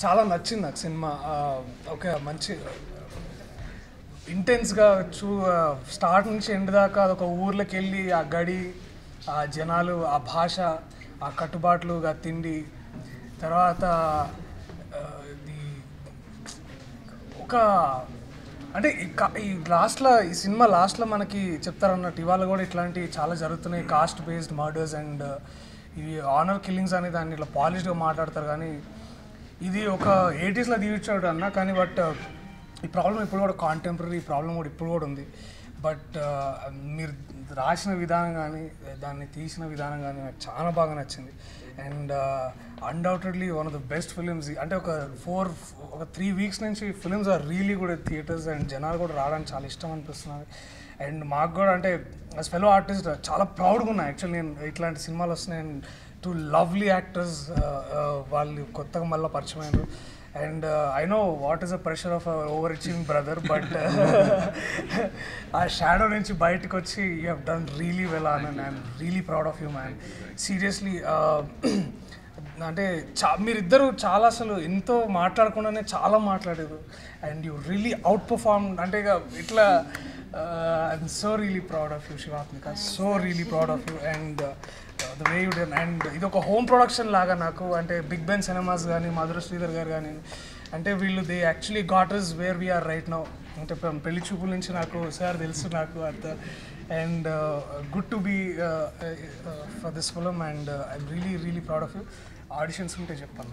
చాలా నచ్చింది నాకు సినిమా. ఒక మంచి ఇంటెన్స్గా స్టార్ట్ నుంచి ఎండ్ దాకా అదొక ఊర్లోకి వెళ్ళి ఆ గడి, ఆ జనాలు, ఆ భాష, ఆ కట్టుబాట్లు, ఆ తిండి, తర్వాత ఇది ఒక అంటే ఈ లాస్ట్లో, ఈ సినిమా లాస్ట్లో మనకి చెప్తారన్నట్టు ఇవాళ కూడా ఇట్లాంటివి చాలా జరుగుతున్నాయి, కాస్ట్ బేస్డ్ మర్డర్స్ అండ్ ఇవి ఆనర్ కిల్లింగ్స్ అని దాన్ని ఇట్లా పాలిష్డ్గా మాట్లాడతారు. కానీ ఇది ఒక 80s తీర్చాడు అన్న, కానీ బట్ ఈ ప్రాబ్లం ఇప్పుడు కూడా కాంటెంపరీ ప్రాబ్లం కూడా ఇప్పుడు కూడా ఉంది. బట్ మీరు రాసిన విధానం కానీ దాన్ని తీసిన విధానం కానీ నాకు చాలా బాగా నచ్చింది. And undoubtedly one of the best films. అంటే ఒక 3 వీక్స్ నుంచి ఫిలిమ్స్ ఆర్ రియలీ కూడా థియేటర్స్ అండ్ జనాలు కూడా రావడానికి చాలా ఇష్టం అనిపిస్తున్నారు. అండ్ మాకు కూడా అంటే యాజ్ ఫెలో ఆర్టిస్ట్ చాలా ప్రౌడ్గా ఉన్నాయి యాక్చువల్లీ. నేను ఇట్లాంటి సినిమాలు వస్తున్నాయి అండ్ 2 లవ్లీ యాక్టర్స్ వాళ్ళు కొత్తగా మళ్ళీ పరిచయం అయ్యారు. And I know what is the pressure of over achieving brother, but ఆ షాడో నుంచి బయటకు వచ్చి you have done really well and I'm really proud of you man. Seriously అంటే మీరిద్దరూ చాలా అసలు ఎంతో మాట్లాడకుండానే చాలా మాట్లాడారు and you really out perform. అంటే ఇక ఇట్లా I'm so really proud of you Shivathmika, so really proud of you and the way you done. And ఇది ఒక హోమ్ ప్రొడక్షన్ లాగా నాకు, అంటే బిగ్ బెన్ సినిమాస్ కానీ మధుర శ్రీధర్ గారు కానీ, అంటే వీళ్ళు they actually got is where we are right now. అంటే పెళ్లి చూపుల నుంచి నాకు సార్ తెలుసు నాకు అంత. And good to be for this film and I'm really really proud of you. Auditions ఉంటే చెప్పాను.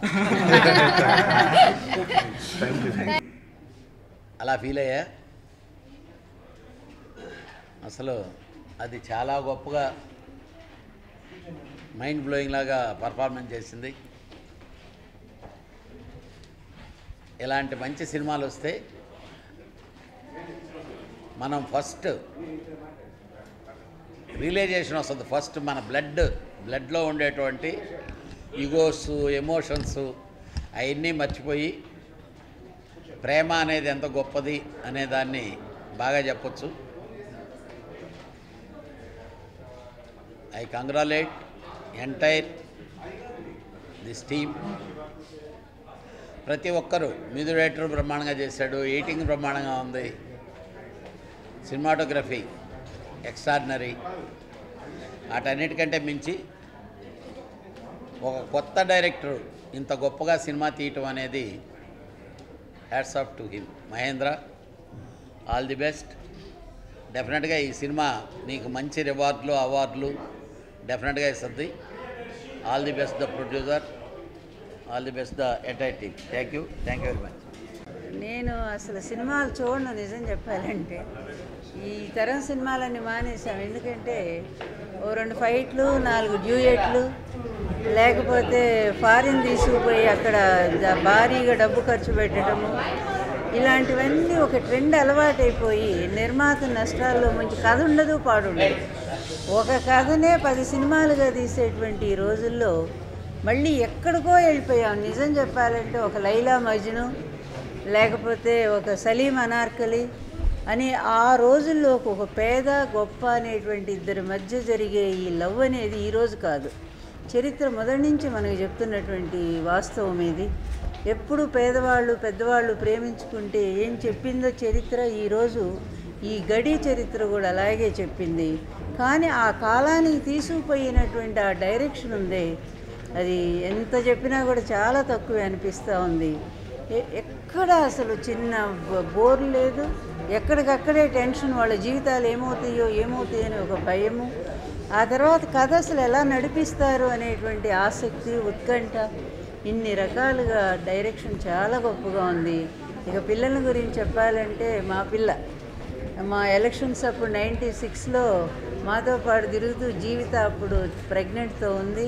అలా ఫీల్ అయ్యా. అసలు అది చాలా గొప్పగా మైండ్ బ్లోయింగ్ లాగా పర్ఫార్మెన్స్ చేసింది. ఇలాంటి మంచి సినిమాలు వస్తే మనం ఫస్ట్ రియలైజేషన్ వస్తుంది. ఫస్ట్ మన బ్లడ్లో ఉండేటువంటి ఈగోస్, ఎమోషన్స్ అవన్నీ మర్చిపోయి ప్రేమ అనేది ఎంత గొప్పది అనే దాన్ని బాగా చెప్పచ్చు. I congratulate entire this team. ప్రతి ఒక్కరూ, మ్యూజిక్ డైరెక్టర్ బ్రహ్మాండంగా చేశాడు, ఎడిటింగ్ బ్రహ్మాండంగా ఉంది, సినిమాటోగ్రఫీ ఎక్స్ట్రాడినరీ. వాటన్నిటికంటే మించి ఒక కొత్త డైరెక్టర్ ఇంత గొప్పగా సినిమా తీయటం అనేది hats off to him. Mahendra, all the best. డెఫినెట్గా ఈ సినిమా నీకు మంచి రివార్డులు, అవార్డులు డెఫినెట్గా ఇస్తుంది. All the best the producer, all the best the entire team. Thank you very much. నేను అసలు సినిమాలు చూడను నిజం చెప్పాలంటే. ఈ తరం సినిమాలన్నీ మానేసాం. ఎందుకంటే ఓ 2 ఫైట్లు, 4 డ్యూయెట్లు, లేకపోతే ఫారిన్ తీసుకుపోయి అక్కడ భారీగా డబ్బు ఖర్చు పెట్టడము, ఇలాంటివన్నీ ఒక ట్రెండ్ అలవాటైపోయి నిర్మాత నష్టాల్లో మంచి కథ ఉండదు, పాడుండదు. ఒక కథనే 10 సినిమాలుగా తీసేటువంటి ఈ రోజుల్లో మళ్ళీ ఎక్కడికో వెళ్ళిపోయాం. నిజం చెప్పాలంటే ఒక లైలా మజ్ను, లేకపోతే ఒక సలీం అనార్కలి అని ఆ రోజుల్లో ఒక పేద గొప్ప అనేటువంటి ఇద్దరి మధ్య జరిగే ఈ లవ్ అనేది ఈరోజు కాదు, చరిత్ర మొదటి నుంచి మనకు చెప్తున్నటువంటి వాస్తవం ఇది. ఎప్పుడు పేదవాళ్ళు పెద్దవాళ్ళు ప్రేమించుకుంటే ఏం చెప్పిందో చరిత్ర ఈరోజు ఈ గడి చరిత్ర కూడా అలాగే చెప్పింది. కానీ ఆ కాలానికి తీసుకుపోయినటువంటి ఆ డైరెక్షన్ ఉంది, అది ఎంత చెప్పినా కూడా చాలా తక్కువే అనిపిస్తూ ఉంది. ఎక్కడ అసలు చిన్న బోర్ లేదు, ఎక్కడికక్కడే టెన్షన్, వాళ్ళ జీవితాలు ఏమవుతాయో అని ఒక భయము, ఆ తర్వాత కథ అసలు ఎలా నడిపిస్తారు అనేటువంటి ఆసక్తి, ఉత్కంఠ, ఇన్ని రకాలుగా డైరెక్షన్ చాలా గొప్పగా ఉంది. ఇక పిల్లల గురించి చెప్పాలంటే మా ఎలక్షన్స్ అప్పుడు 96లో మాతో పాటు తిరుగుతూ జీవిత అప్పుడు ప్రెగ్నెంట్తో ఉంది.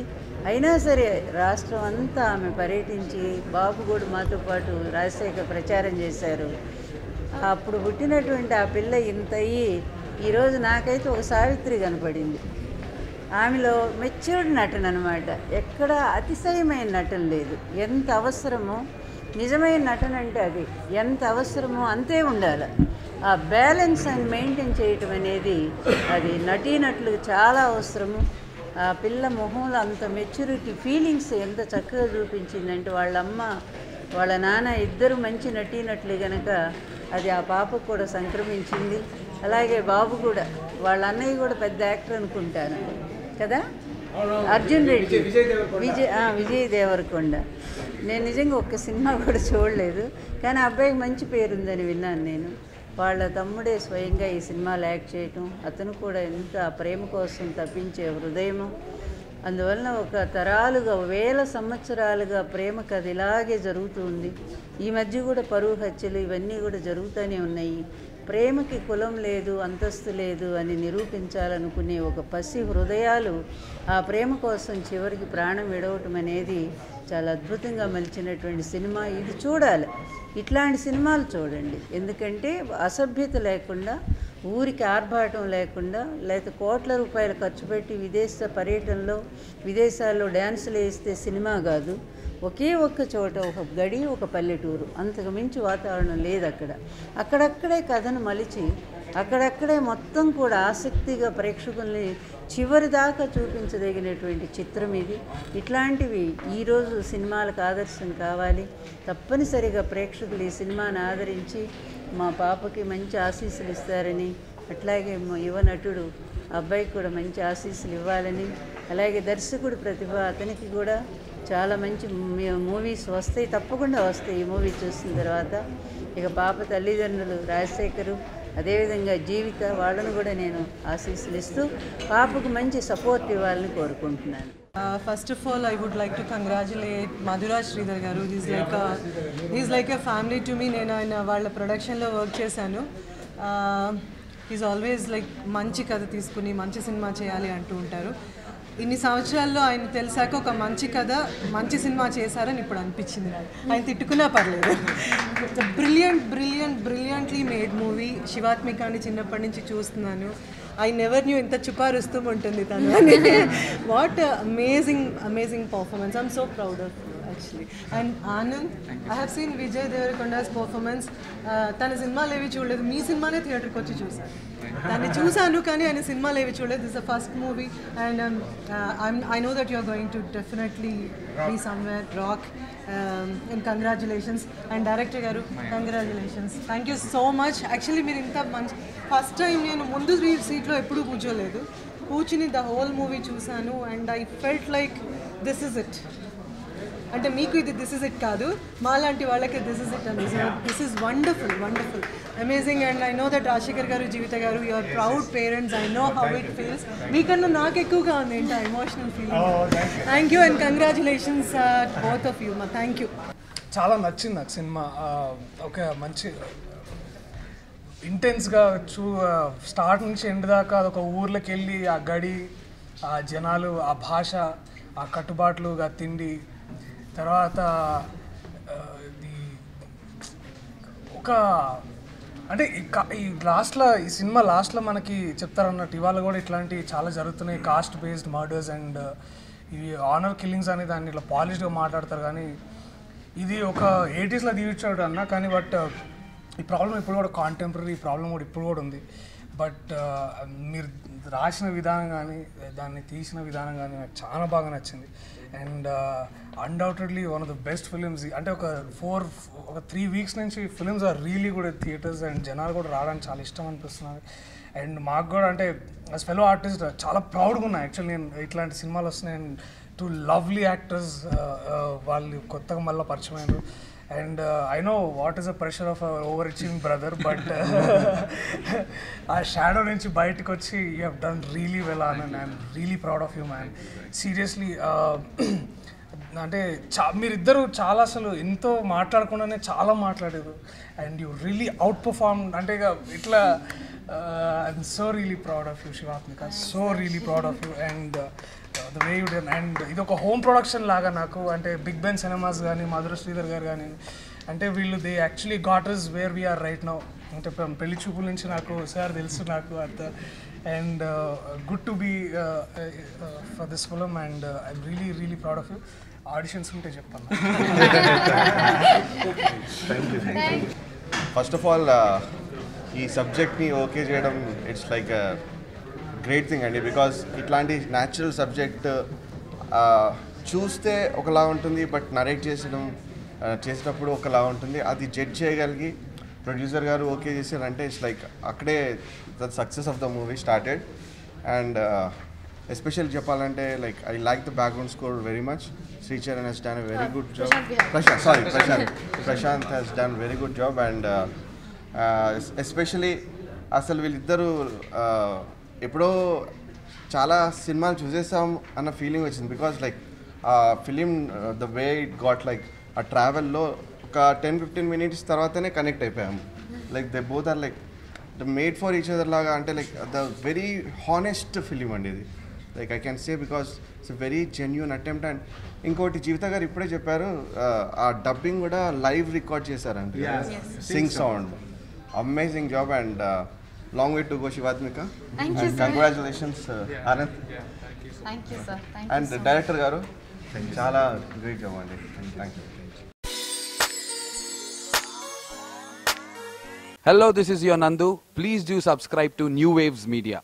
అయినా సరే రాష్ట్రం అంతా ఆమె పర్యటించి, బాబు కూడా మాతో పాటు రాజశేఖర్ ప్రచారం చేశారు. అప్పుడు పుట్టినటువంటి ఆ పిల్ల ఇంత అయ్యి ఈరోజు నాకైతే ఒక సావిత్రి కనపడింది. ఆమెలో మెచ్యూర్డ్ నటన అనమాట, ఎక్కడ అతిశయమైన నటన లేదు. ఎంత అవసరమో నిజమైన నటన అంటే అది, ఎంత అవసరమో అంతే ఉండాలి. ఆ బ్యాలెన్స్ అని మెయింటైన్ చేయటం అనేది అది నటీనటులకు చాలా అవసరము. ఆ పిల్ల మొహంలో అంత మెచ్యూరిటీ, ఫీలింగ్స్ ఎంత చక్కగా చూపించిందంటే వాళ్ళమ్మ వాళ్ళ నాన్న ఇద్దరు మంచి నటీనటులు కనుక అది ఆ పాపకు కూడా సంక్రమించింది. అలాగే బాబు కూడా, వాళ్ళ అన్నయ్య కూడా పెద్ద యాక్టర్ అనుకుంటాను కదా, అర్జున్ రెడ్డి, విజయ్ దేవరకొండ. నేను నిజంగా ఒక్క సినిమా కూడా చూడలేదు, కానీ అబ్బాయికి మంచి పేరుందని విన్నాను నేను. వాళ్ళ తమ్ముడే స్వయంగా ఈ సినిమాలో యాక్ట్ చేయటం, అతను కూడా ఎంత ప్రేమ కోసం తప్పించే హృదయము. అందువలన ఒక తరాలుగా, వేల సంవత్సరాలుగా ప్రేమ కథ ఇలాగే జరుగుతుంది. ఈ మధ్య కూడా పరువు హత్యలు ఇవన్నీ కూడా జరుగుతూనే ఉన్నాయి. ప్రేమకి కులం లేదు, అంతస్తు లేదు అని నిరూపించాలనుకునే ఒక పసి హృదయాలు ఆ ప్రేమ కోసం చివరికి ప్రాణం విడవటం అనేది చాలా అద్భుతంగా మలిచినటువంటి సినిమా. ఇది చూడాలి, ఇట్లాంటి సినిమాలు చూడండి. ఎందుకంటే అసభ్యత లేకుండా, ఊరికి ఆర్భాటం లేకుండా, లేకపోతే కోట్ల రూపాయలు ఖర్చు పెట్టి విదేశ పర్యటనలో విదేశాల్లో డ్యాన్సులు వేస్తే సినిమా కాదు. ఒకే ఒక్క చోట ఒక గడి, ఒక పల్లెటూరు, అంతకు మించి వాతావరణం లేదు అక్కడ. అక్కడక్కడే కథను మలిచి అక్కడక్కడే మొత్తం కూడా ఆసక్తిగా ప్రేక్షకుల్ని చివరి దాకా చూపించదగినటువంటి చిత్రం ఇది. ఇట్లాంటివి ఈరోజు సినిమాలకు ఆదర్శం కావాలి. తప్పనిసరిగా ప్రేక్షకులు ఈ సినిమాను ఆదరించి మా పాపకి మంచి ఆశీస్సులు ఇస్తారని, అట్లాగే మా యువ నటుడు అబ్బాయికి కూడా మంచి ఆశీస్సులు ఇవ్వాలని, అలాగే దర్శకుడు ప్రతిభ, అతనికి కూడా చాలా మంచి మూవీస్ వస్తాయి, తప్పకుండా వస్తాయి ఈ మూవీ చూసిన తర్వాత. ఇక పాప తల్లిదండ్రులు రాజశేఖరు, అదేవిధంగా జీవిత, వాళ్ళను కూడా నేను ఆశీస్సులు ఇస్తూ పాపకు మంచి సపోర్ట్ ఇవ్వాలని కోరుకుంటున్నాను. First of all, I would like to congratulate Madhuraj Sridhar garu. He's like a family to me. నేను ఆయన వాళ్ళ ప్రొడక్షన్లో వర్క్ చేశాను. ఈజ్ ఆల్వేస్ లైక్ మంచి కథ తీసుకుని మంచి సినిమా చేయాలి అంటూ ఉంటారు. ఇన్ని సంవత్సరాల్లో ఆయన తెలిసాక ఒక మంచి కథ, మంచి సినిమా చేశారని ఇప్పుడు అనిపించింది నాకు. ఆయన తిట్టుకున్నా పర్లేదు. Brilliantly made movie. శివాత్మికాని చిన్నప్పటి నుంచి చూస్తున్నాను. ఐ నెవర్ న్యూ ఇంత చుపారుస్తూ ఉంటుంది తను. What amazing performance. I'm so proud of actually. And Anand, I have seen Vijay Deverakonda's performance. తన సినిమాలు ఏవి చూడలేదు, మీ సినిమానే థియేటర్కి వచ్చి చూశాను. దాన్ని చూశాను కానీ ఆయన సినిమాలు ఏవి చూడలేదు. This the first movie and I know that you are going to definitely be somewhere rock. And congratulations. And director గారు congratulations. Thank you so much. Actually మీరు ఇంత మంచి, ఫస్ట్ టైం నేను ముందు సీట్లో ఎప్పుడూ కూర్చోలేదు, కూర్చుని ద హోల్ మూవీ చూశాను. And I felt like this is it. అంటే మీకు ఇది దిస్ ఇస్ ఇట్ కాదు, మాలాంటి వాళ్ళకి దిస్ ఇస్ ఇట్ అని. This is wonderful, amazing. And I know that Rajasekhar garu, Jeevitha garu, you are proud parents. I know how it feels. మీకన్నా నాకు ఎక్కువగా ఉంది ఏంటో emotional feeling. Thank you and congratulations both of you. Thank you. చాలా నచ్చింది నాకు cinema. ఒక మంచి ఇంటెన్స్గా స్టార్ట్ నుంచి ఎండ్ దాకా అదొక ఊర్లోకి వెళ్ళి ఆ గడి, ఆ జనాలు, ఆ భాష, ఆ కట్టుబాట్లు, ఆ తిండి, తర్వాత ఇది ఒక అంటే ఈ లాస్ట్లో, ఈ సినిమా లాస్ట్లో మనకి చెప్తారన్నట్టు ఇవాళ కూడా ఇట్లాంటివి చాలా జరుగుతున్నాయి. కాస్ట్ బేస్డ్ మర్డర్స్ అండ్ ఇవి ఆనర్ కిల్లింగ్స్ అని దాన్ని ఇట్లా పాలిష్డ్గా మాట్లాడతారు. కానీ ఇది ఒక 80s తీర్చాడు అన్న. కానీ బట్ ఈ ప్రాబ్లం ఇప్పుడు కూడా కాంటెంపరీ ప్రాబ్లం కూడా ఇప్పుడు కూడా ఉంది. బట్ మీరు రాసిన విధానం కానీ దాన్ని తీసిన విధానం కానీ నాకు చాలా బాగా నచ్చింది. And undoubtedly one of the best films. అంటే ఒక 3 వీక్స్ నుంచి films are really good at theatres. And జనాలు కూడా రావడానికి చాలా ఇష్టం అనిపిస్తున్నారు. అండ్ మాకు కూడా అంటే యాజ్ ఫెలో ఆర్టిస్ట్ చాలా ప్రౌడ్గా ఉన్నా యాక్చువల్లీ. నేను ఇట్లాంటి సినిమాలు వస్తున్నాయి. అండ్ 2 లవ్లీ యాక్టర్స్ వాళ్ళు కొత్తగా మళ్ళీ పరిచయం అయ్యారు. And I know what is the pressure of our overachieving brother, but ఆ షాడో నుంచి బయటకు వచ్చి you have done really well, Anand. I'm really proud of you, man. Seriously, అంటే మీరిద్దరు చాలా అసలు ఎంతో మాట్లాడకుండానే చాలా మాట్లాడారు. And you really out perform. అంటే ఇట్లా I'm so really proud of you Shivathmika, so really proud of you. And the way you done. And ఇది ఒక హోమ్ ప్రొడక్షన్ లాగా నాకు. అంటే బిగ్ బెన్ సినిమాస్ కానీ, మధుర శ్రీధర్ గారు కానీ, అంటే వీళ్ళు they actually got is where we are right now. అంటే పెళ్లి చూపుల నుంచి నాకు సార్ తెలుసు నాకు అంత. And good to be for this film. And I'm really really proud of you. Auditions ఉంటే చెప్తాను. ఫస్ట్ ఆఫ్ ఆల్ ఈ సబ్జెక్ట్ని ఓకే చేయడం ఇట్స్ లైక్ గ్రేట్ థింగ్ అండి. బికాజ్ ఇట్లాంటి న్యాచురల్ సబ్జెక్ట్ చూస్తే ఒకలా ఉంటుంది, బట్ నరేట్ చేసడం చేసేటప్పుడు ఒకలా ఉంటుంది, అది జడ్జ్ చేయగలిగి ప్రొడ్యూసర్ గారు ఓకే చేశారంటే ఇట్స్ లైక్ అక్కడే the success of the movie started. And especially చెప్పాలంటే like I like the background score very much. Sricharan has done a very good job. Prashant has done very good job. And especially అసలు వీళ్ళిద్దరూ ఎప్పుడో చాలా సినిమాలు చూసేసాం అన్న feeling వచ్చింది. Because like film the way it got like ఆ ట్రావెల్లో ఒక 10-15 minutes తర్వాతనే కనెక్ట్ అయిపోయాము. Like they both are like the made for each other లాగా. అంటే like the very honest film అండి ఇది. Like I can say because it's a very genuine attempt. And ఇంకోటి జీవిత గారు ఇప్పుడే చెప్పారు, ఆ డబ్బింగ్ కూడా లైవ్ రికార్డ్ చేశారండి, Singh sound. Amazing job and long way to go Shivathmika. Congratulations Anand. And director గారు చాలా గ్రేట్ జాబ్ అండి. Thank you. Hello, this is your Nandu. Please do subscribe to New Waves Media.